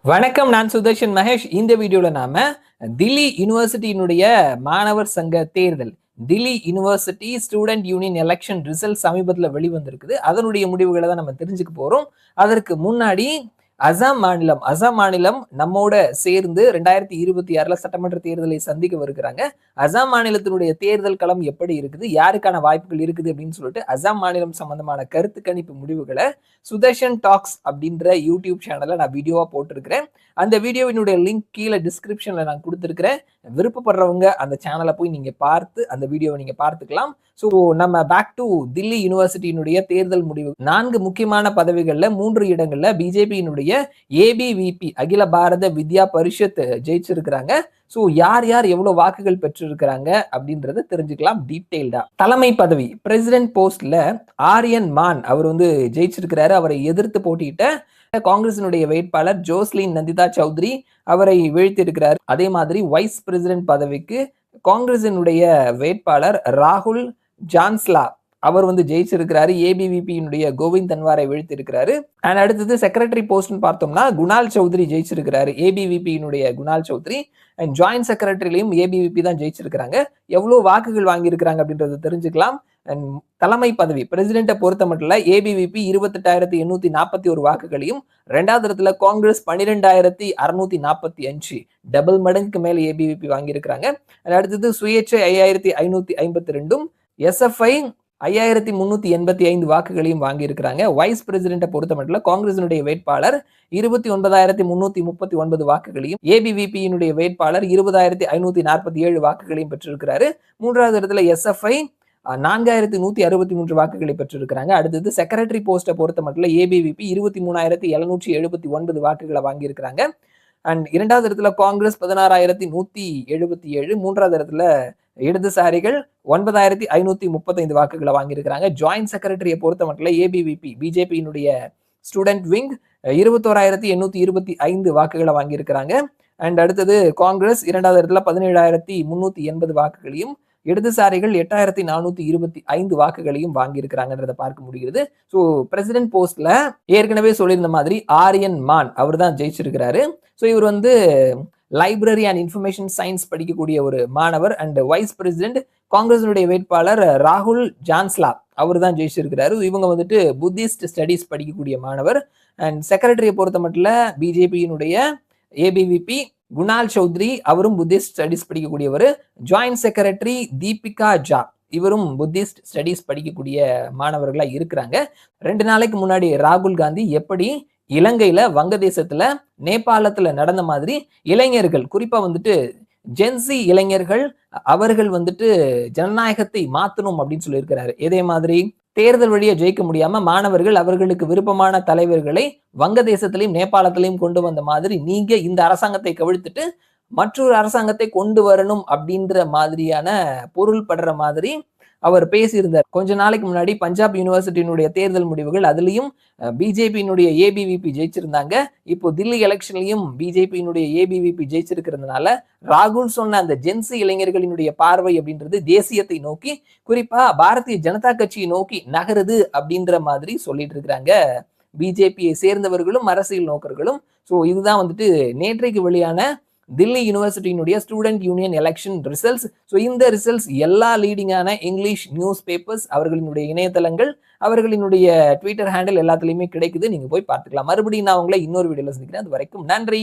வணக்கம், நான் சுதர்ஷன் மகேஷ். இந்த வீடியோல நாம தில்லி யூனிவர்சிட்டியினுடைய மாணவர் சங்க தேர்தல், Delhi university student union election result சமீபத்துல வெளிவந்திருக்குது. அதனுடைய முடிவுகளை தான் நம்ம தெரிஞ்சுக்க போறோம். அதற்கு முன்னாடி அசாம் மாநிலம் நம்மோட சேர்ந்து 2026 சட்டமன்ற தேர்தலை சந்திக்க வருகிறாங்க. அசாம் மாநிலத்தினுடைய தேர்தல் களம் எப்படி இருக்குது, யாருக்கான வாய்ப்புகள் இருக்குது அப்படின்னு சொல்லிட்டு அசாம் மாநிலம் சம்பந்தமான கருத்து கணிப்பு முடிவுகளை சுதர்ஷன் டாக்ஸ் அப்படின்ற யூடியூப் சேனல்ல நான் வீடியோவா போட்டிருக்கிறேன். அந்த வீடியோவினுடைய லிங்க் கீழே டிஸ்கிரிப்ஷன்ல நான் கொடுத்திருக்கிறேன். விருப்பப்படுறவங்க அந்த சேனலை போய் நீங்க பார்த்து அந்த வீடியோவை நீங்க பார்த்துக்கலாம். ஸோ நம்ம பேக் டு தில்லி யூனிவர்சிட்டியினுடைய தேர்தல் முடிவு. 4 முக்கியமான பதவிகள்ல 3 இடங்கள்ல பிஜேபியினுடைய ஏபிவிபி அகில பாரத வித்யா பரிஷத் ஜெயிச்சிருக்கிறாங்க. ஸோ யார் யார் எவ்வளவு வாக்குகள் பெற்றிருக்கிறாங்க அப்படின்றத தெரிஞ்சுக்கலாம் டீட்டெயில்டா. தலைமை பதவி பிரசிடென்ட் போஸ்ட்ல ஆரியன் மான் அவர் ஜெயிச்சிருக்கிறாரு. அவரை எதிர்த்து போட்டியிட்ட காங்கிரசினுடைய வேட்பாளர் ஜோஸ்லின் நந்திதா சௌத்ரி அவரை வீழ்த்தியிருக்கிறார். அதே மாதிரி வைஸ் பிரசிடென்ட் பதவிக்கு காங்கிரசினுடைய வேட்பாளர் ராகுல் ஜான்ஸ்லா அவர் ஜெயிச்சிருக்கிறாரு. ஏபிவிபியினுடைய கோவிந்த் தன்வாரை வீழ்த்திருக்கிறாரு. அண்ட் அடுத்தது செக்ரட்டரி போஸ்ட் பார்த்தோம்னா குணால் சௌத்ரி ஜெயிச்சிருக்கிறாரு. ஏபிவிபியினுடைய குணால் சௌத்ரி. அண்ட் ஜாயிண்ட் செக்ரட்டரிலையும் ஏபிவிபி தான் ஜெயிச்சிருக்கிறாங்க. எவ்வளவு வாக்குகள் வாங்கியிருக்கிறாங்க அப்படின்றத தெரிஞ்சுக்கலாம். அண்ட் தலைமை பதவி பிரசிடென்ட்டை பொறுத்த மட்டும் ஏபிவிபி 28,841 வாக்குகளையும், 2வது இடத்துல காங்கிரஸ் 12,645 டபுள் மடங்குக்கு மேல ஏபிவிபி வாங்கியிருக்கிறாங்க. அடுத்தது சுயேட்சை 5,552, எஸ்எஃப்ஐ 5,385 வாக்குகளையும் வாங்கியிருக்கிறாங்க. வைஸ் பிரசிடென்ட்டை பொறுத்த மட்டும் காங்கிரசினுடைய வேட்பாளர் 29,339 வாக்குகளையும், ஏபிவிபியினுடைய வேட்பாளர் 20,547 வாக்குகளையும் பெற்றிருக்கிறாரு. 3வது இடத்துல எஸ்எஃப்ஐ 4,163 வாக்குகளை பெற்றிருக்கிறாங்க. அடுத்தது செக்ரட்டரி போஸ்ட்டை பொறுத்த மட்டும் ஏபிவிபி 23,779 வாக்குகளை வாங்கியிருக்கிறாங்க. அண்ட் 2வது இடத்துல காங்கிரஸ் 16,177, 3வது இடத்துல இடதுசாரிகள் 9,535 வாக்குகளை வாங்கியிருக்கிறாங்க. ஜாயிண்ட் செக்ரட்டரியை பொறுத்த மட்டும் ஏபிவிபி பிஜேபியினுடைய ஸ்டூடெண்ட் விங் 21,825 வாக்குகளை வாங்கியிருக்கிறாங்க. அண்ட் அடுத்தது காங்கிரஸ் 2வது இடத்துல 17,380 வாக்குகளையும், இடதுசாரிகள் 8,425 வாக்குகளையும் வாங்கியிருக்கிறாங்கன்றதை பார்க்க முடிகிறது. ஸோ பிரசிடென்ட் போஸ்ட்ல ஏற்கனவே சொல்லியிருந்த மாதிரி ஆரியன் மான் அவர் தான் ஜெயிச்சிருக்கிறாரு. ஸோ இவர் லைப்ரரி அண்ட் இன்ஃபர்மேஷன் சயின்ஸ் படிக்கக்கூடிய ஒரு மாணவர். அண்ட் வைஸ் பிரசிடென்ட் காங்கிரஸினுடைய வேட்பாளர் ராகுல் ஜான்ஸ்லா அவர் தான் ஜெயிச்சிருக்கிறாரு. இவங்க புத்திஸ்ட் ஸ்டடீஸ் படிக்கக்கூடிய மாணவர். அண்ட் செக்ரட்டரியை பொறுத்த மட்டும் பிஜேபியினுடைய ஏபிவிபி குணால் சௌத்ரி அவரும் புத்திஸ்ட் ஸ்டடீஸ் படிக்கக்கூடியவர். ஜாயிண்ட் செக்ரட்டரி தீபிகா ஜா இவரும் புத்திஸ்ட் ஸ்டடீஸ் படிக்கக்கூடிய மாணவர்களா இருக்கிறாங்க. 2 நாளைக்கு முன்னாடி ராகுல் காந்தி எப்படி இலங்கையில, வங்கதேசத்துல, நேபாளத்துல நடந்த மாதிரி இளைஞர்கள் குறிப்பா ஜென்சி இளைஞர்கள் அவர்கள் ஜனநாயகத்தை மாத்தணும் அப்படின்னு சொல்லியிருக்கிறாரு. இதே மாதிரி தேர்தல் வழியா ஜெயிக்க முடியாம மாணவர்கள் அவர்களுக்கு விருப்பமான தலைவர்களை வங்கதேசத்திலையும் நேபாளத்திலையும் கொண்டு வந்த மாதிரி நீங்க இந்த அரசாங்கத்தை கவிழ்த்துட்டு மற்றொரு அரசாங்கத்தை கொண்டு வரணும் அப்படின்ற மாதிரியான பொருள் படுற மாதிரி அவர் பேசியிருந்தார். கொஞ்ச நாளைக்கு முன்னாடி பஞ்சாப் யூனிவர்சிட்டியினுடைய தேர்தல் முடிவுகள், அதுலயும் பிஜேபியினுடைய ஏபிவிபி ஜெயிச்சிருந்தாங்க. இப்போ தில்லி எலெக்ஷன்லயும் பிஜேபியினுடைய ஏபிவிபி ஜெயிச்சிருக்கிறதுனால ராகுல் சொன்ன அந்த ஜென்சி இளைஞர்களினுடைய பார்வை அப்படின்றது தேசியத்தை நோக்கி, குறிப்பா பாரதிய ஜனதா கட்சியை நோக்கி நகருது அப்படின்ற மாதிரி சொல்லிட்டு இருக்கிறாங்க பிஜேபியை சேர்ந்தவர்களும் அரசியல் நோக்கர்களும். ஸோ இதுதான் நேற்றைக்கு வெளியான தில்லி யூனிவர்சிட்டியினுடைய student union election results. So இந்த ரிசல்ட்ஸ் எல்லா லீடிங்கான இங்கிலீஷ் நியூஸ் பேப்பர்ஸ், அவர்களினுடைய இணையதளங்கள், அவர்களினுடைய ட்விட்டர் ஹேண்டில் எல்லாத்துலயுமே கிடைக்குது. நீங்க போய் பார்த்துக்கலாம். மறுபடியும் நான் உங்களை இன்னொரு வீடியோல சந்திக்கிறேன். அது வரைக்கும் நன்றி.